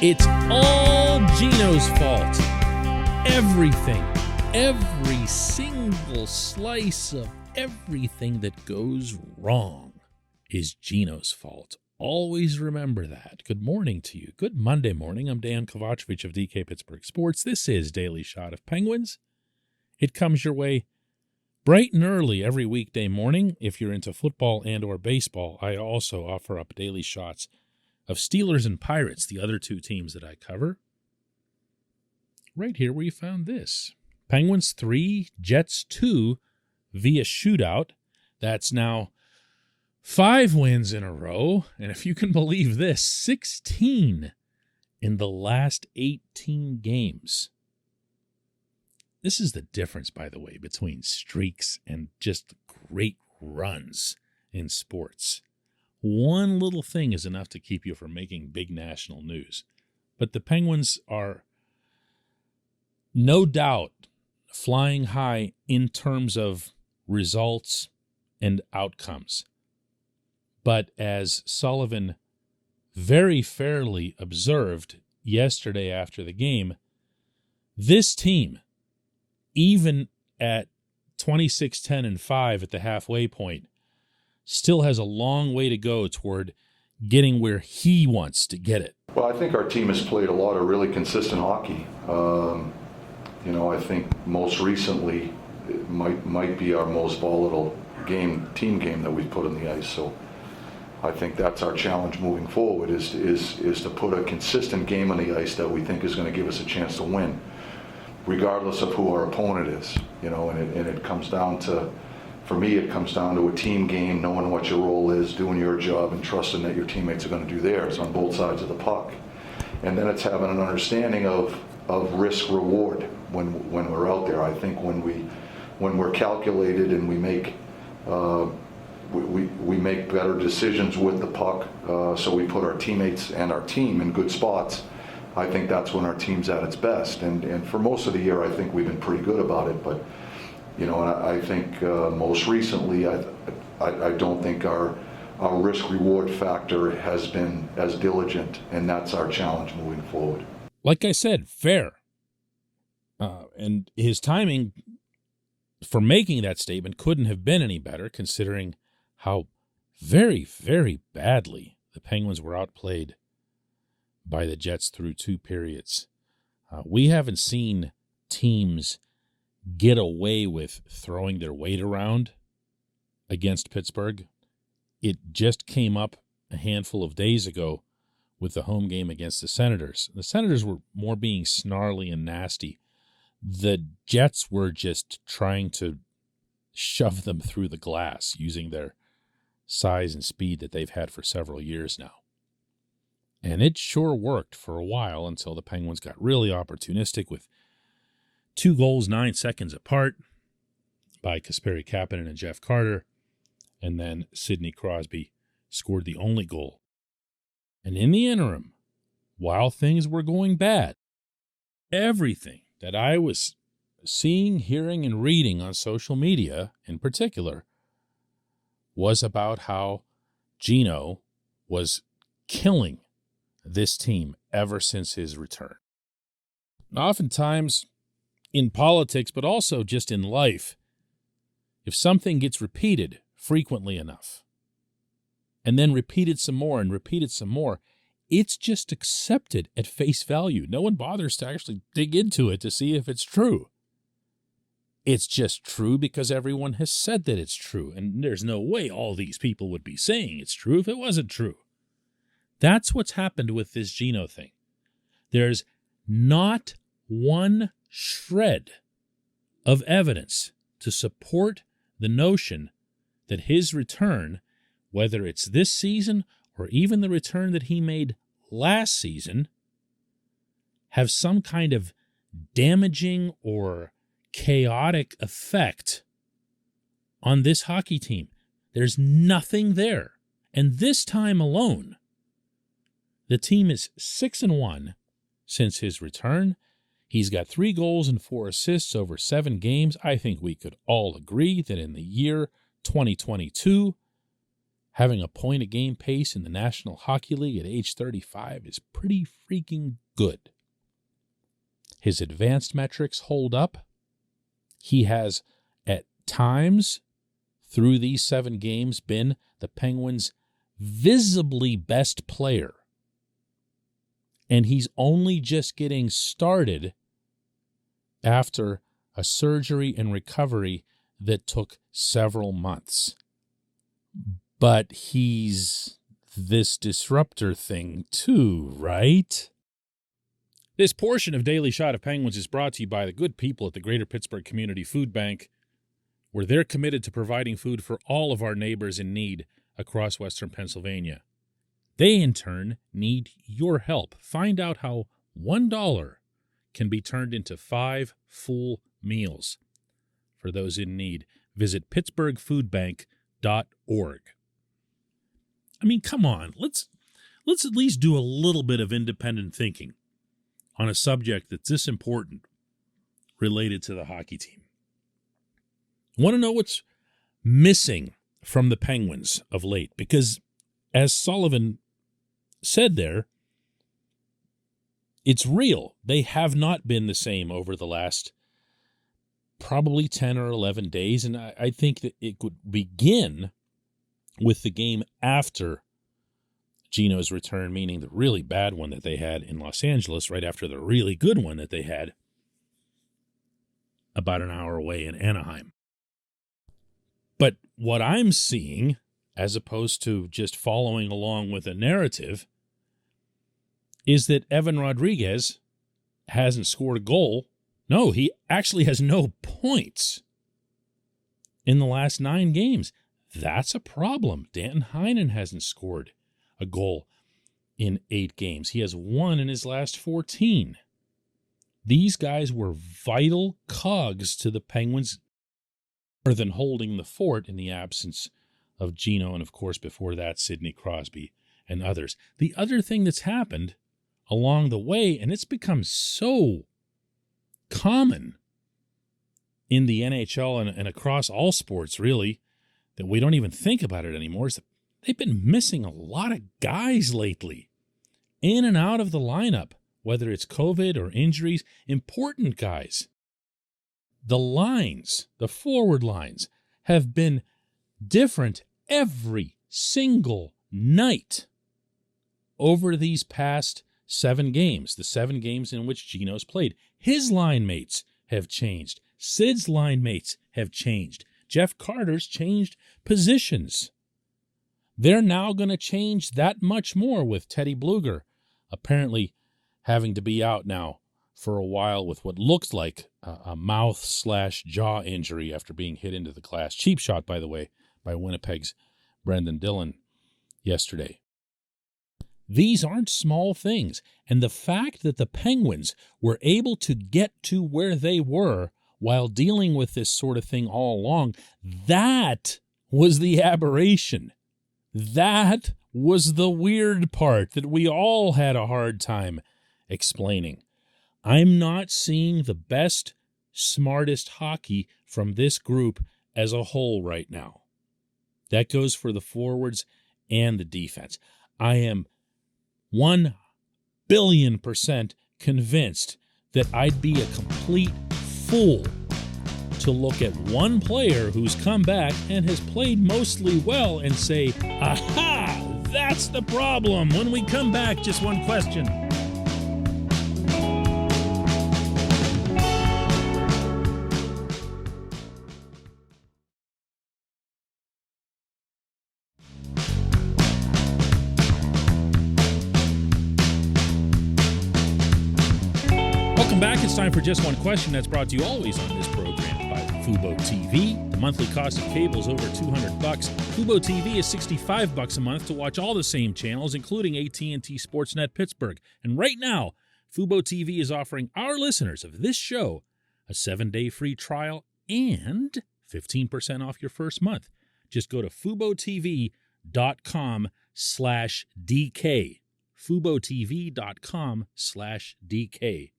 It's all Geno's fault. Everything, every single slice of everything that goes wrong is Geno's fault. Always remember that. Good morning to you. Good Monday morning. I'm Dejan Kovacevic of DK Pittsburgh Sports. This is Daily Shot of Penguins. It comes your way bright and early every weekday morning. If you're into football and or baseball, I also offer up daily shots of Steelers and Pirates, the other two teams that I cover. Right here where you found this. Penguins 3, Jets 2 via shootout. That's now 5 wins in a row. And if you can believe this, 16 in the last 18 games. This is the difference, by the way, between streaks and just great runs in sports. One little thing is enough to keep you from making big national news. But the Penguins are no doubt flying high in terms of results and outcomes. But as Sullivan very fairly observed yesterday after the game, this team, even at 26-10-5 at the halfway point, still has a long way to go toward getting where he wants to get it. Well, I think our team has played a lot of really consistent hockey. I think most recently it might be our most volatile team game that we've put on the ice. So I think that's our challenge moving forward is to put a consistent game on the ice that we think is going to give us a chance to win, regardless of who our opponent is. And it comes down to, for me, it comes down to a team game, knowing what your role is, doing your job, and trusting that your teammates are going to do theirs on both sides of the puck. And then it's having an understanding of risk-reward when we're out there. I think when we're calculated and we make better decisions with the puck, so we put our teammates and our team in good spots, I think that's when our team's at its best. And for most of the year, I think we've been pretty good about it. But I think most recently, I don't think our risk-reward factor has been as diligent, and that's our challenge moving forward. Like I said, fair. And his timing for making that statement couldn't have been any better, considering how very, very badly the Penguins were outplayed by the Jets through 2 periods. We haven't seen teams get away with throwing their weight around against Pittsburgh. It just came up a handful of days ago with the home game against the Senators. The Senators were more being snarly and nasty. The Jets were just trying to shove them through the glass using their size and speed that they've had for several years now. And it sure worked for a while until the Penguins got really opportunistic with 2 goals 9 seconds apart by Kasperi Kapanen and Jeff Carter, and then Sidney Crosby scored the only goal. And in the interim, while things were going bad, everything that I was seeing, hearing, and reading on social media in particular was about how Geno was killing this team ever since his return. Oftentimes, in politics, but also just in life, if something gets repeated frequently enough, and then repeated some more and repeated some more, it's just accepted at face value. No one bothers to actually dig into it to see if it's true. It's just true because everyone has said that it's true, and there's no way all these people would be saying it's true if it wasn't true. That's what's happened with this Geno thing. There's not one shred of evidence to support the notion that his return, whether it's this season or even the return that he made last season, have some kind of damaging or chaotic effect on this hockey team. There's nothing there. And this time alone, the team is 6-1 since his return. He's got 3 goals and 4 assists over 7 games. I think we could all agree that in the year 2022, having a point-a-game pace in the National Hockey League at age 35 is pretty freaking good. His advanced metrics hold up. He has, at times, through these 7 games, been the Penguins' visibly best player. And he's only just getting started after a surgery and recovery that took several months. But he's this disruptor thing too, right? This portion of Daily Shot of Penguins is brought to you by the good people at the Greater Pittsburgh Community Food Bank, where they're committed to providing food for all of our neighbors in need across Western Pennsylvania. They, in turn, need your help. Find out how $1 can be turned into 5 full meals for those in need. Visit pittsburghfoodbank.org. I mean, come on. Let's at least do a little bit of independent thinking on a subject that's this important related to the hockey team. Want to know what's missing from the Penguins of late? Because, as Sullivan said there, it's real. They have not been the same over the last probably 10 or 11 days, and I think that it would begin with the game after Geno's return, meaning the really bad one that they had in Los Angeles right after the really good one that they had about an hour away in Anaheim. But what I'm seeing, as opposed to just following along with a narrative, is that Evan Rodriguez hasn't scored a goal. No, he actually has no points in the last 9 games. That's a problem. Danton Heinen hasn't scored a goal in 8 games. He has 1 in his last 14. These guys were vital cogs to the Penguins, more than holding the fort in the absence of Geno and, of course, before that, Sidney Crosby and others. The other thing that's happened along the way, and it's become so common in the NHL and across all sports, really, that we don't even think about it anymore, is that they've been missing a lot of guys lately, in and out of the lineup, whether it's COVID or injuries, important guys. The lines, the forward lines, have been different every single night over these past 7 games, the 7 games in which Geno's played. His line mates have changed. Sid's line mates have changed. Jeff Carter's changed positions. They're now going to change that much more with Teddy Bluger apparently having to be out now for a while with what looks like a mouth/jaw injury after being hit into the glass. Cheap shot, by the way, by Winnipeg's Brendan Dillon yesterday. These aren't small things, and the fact that the Penguins were able to get to where they were while dealing with this sort of thing all along, that was the aberration. That was the weird part that we all had a hard time explaining. I'm not seeing the best, smartest hockey from this group as a whole right now. That goes for the forwards and the defense. I am 1,000,000,000% convinced that I'd be a complete fool to look at one player who's come back and has played mostly well and say, aha, that's the problem. When we come back, just one question. Welcome back. It's time for Just One Question. That's brought to you always on this program by Fubo TV. The monthly cost of cable is over $200. Fubo TV is $65 a month to watch all the same channels, including AT&T Sportsnet Pittsburgh. And right now, Fubo TV is offering our listeners of this show a 7-day free trial and 15% off your first month. Just go to FuboTV.com/DK. FuboTV.com/DK.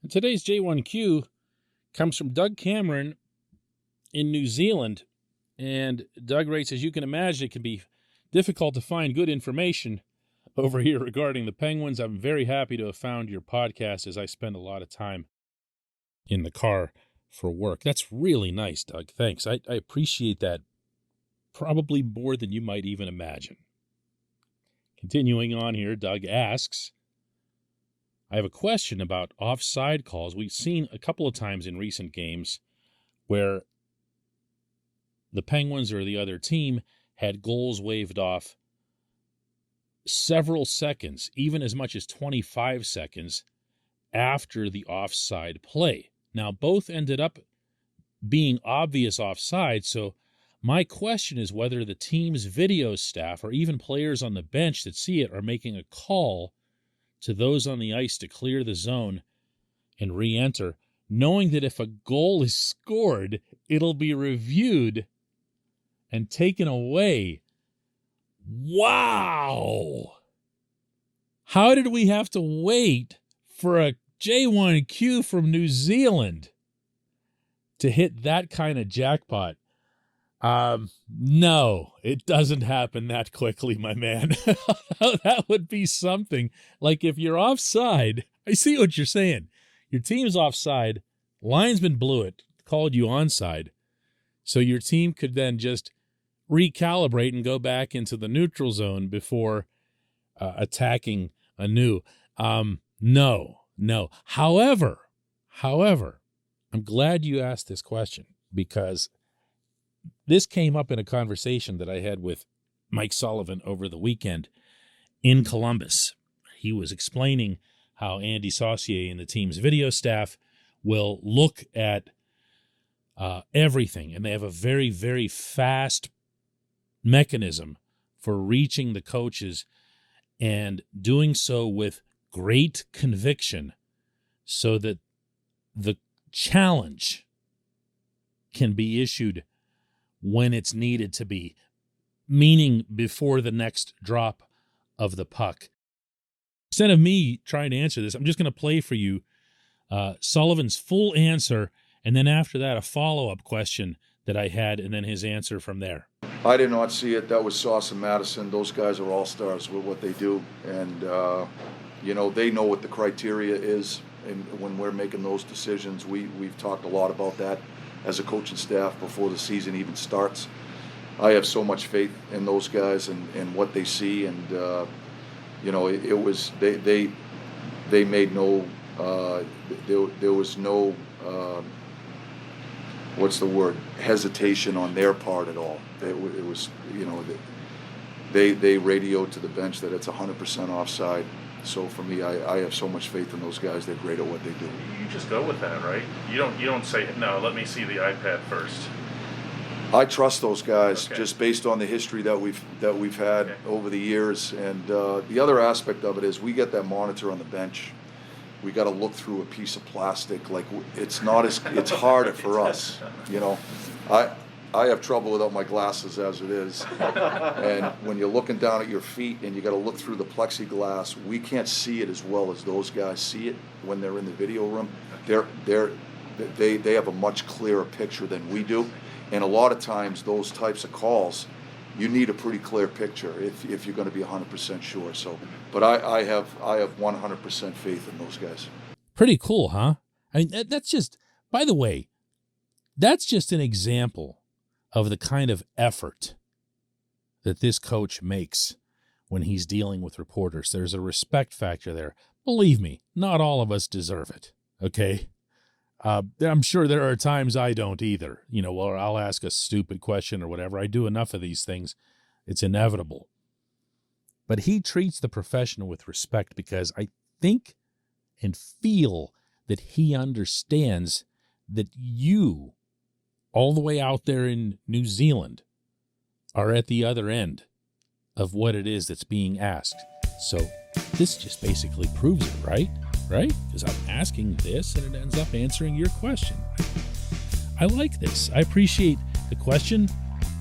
And today's J1Q comes from Doug Cameron in New Zealand, And Doug writes, as you can imagine, it can be difficult to find good information over here regarding the Penguins. I'm very happy to have found your podcast as I spend a lot of time in the car for work. That's really nice, Doug. Thanks. I appreciate that probably more than you might even imagine. Continuing on here, Doug asks, I have a question about offside calls. We've seen a couple of times in recent games where the Penguins or the other team had goals waved off several seconds, even as much as 25 seconds after the offside play. Now, both ended up being obvious offside, so my question is whether the team's video staff or even players on the bench that see it are making a call to those on the ice to clear the zone and re-enter, knowing that if a goal is scored, it'll be reviewed and taken away. Wow! How did we have to wait for a J1Q from New Zealand to hit that kind of jackpot? No, it doesn't happen that quickly, my man. That would be something. Like if you're offside, I see what you're saying. Your team's offside, linesman blew it, called you onside, so your team could then just recalibrate and go back into the neutral zone before attacking anew. No. However, I'm glad you asked this question because this came up in a conversation that I had with Mike Sullivan over the weekend in Columbus. He was explaining how Andy Saucier and the team's video staff will look at everything, and they have a very, very fast mechanism for reaching the coaches and doing so with great conviction so that the challenge can be issued when it's needed to be, meaning before the next drop of the puck. Instead of me trying to answer this, I'm just going to play for you Sullivan's full answer, and then after that, a follow-up question that I had, and then his answer from there. I did not see it. That was Sauce and Madison. Those guys are all-stars with what they do. And, they know what the criteria is. And when we're making those decisions, we've talked a lot about that as a coaching staff before the season even starts. I have so much faith in those guys and what they see. And, it was, they made no, there was no, hesitation on their part at all. It was, they radioed to the bench that it's 100% offside. So for me, I have so much faith in those guys. They're great at what they do. You just go with that, right? You don't say, no, let me see the iPad first. I trust those guys just based on the history that we've had over the years. And the other aspect of it is we get that monitor on the bench. We got to look through a piece of plastic. Like it's harder for us, I have trouble without my glasses as it is. And when you're looking down at your feet and you got to look through the plexiglass, we can't see it as well as those guys see it when they're in the video room. They have a much clearer picture than we do. And a lot of times those types of calls, you need a pretty clear picture if you're going to be 100% sure. So, but I have 100% faith in those guys. Pretty cool, huh? I mean, that's just, by the way, that's just an example of the kind of effort that this coach makes when he's dealing with reporters. There's a respect factor there. Believe me, not all of us deserve it, okay? I'm sure there are times I don't either, or I'll ask a stupid question or whatever. I do enough of these things. It's inevitable. But he treats the professional with respect because I think and feel that he understands that you, all the way out there in New Zealand, are at the other end of what it is that's being asked. So this just basically proves it, right? Right? Because I'm asking this and it ends up answering your question. I like this. I appreciate the question.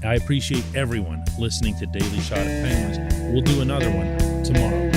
I appreciate everyone listening to Daily Shot of Penguins. We'll do another one tomorrow.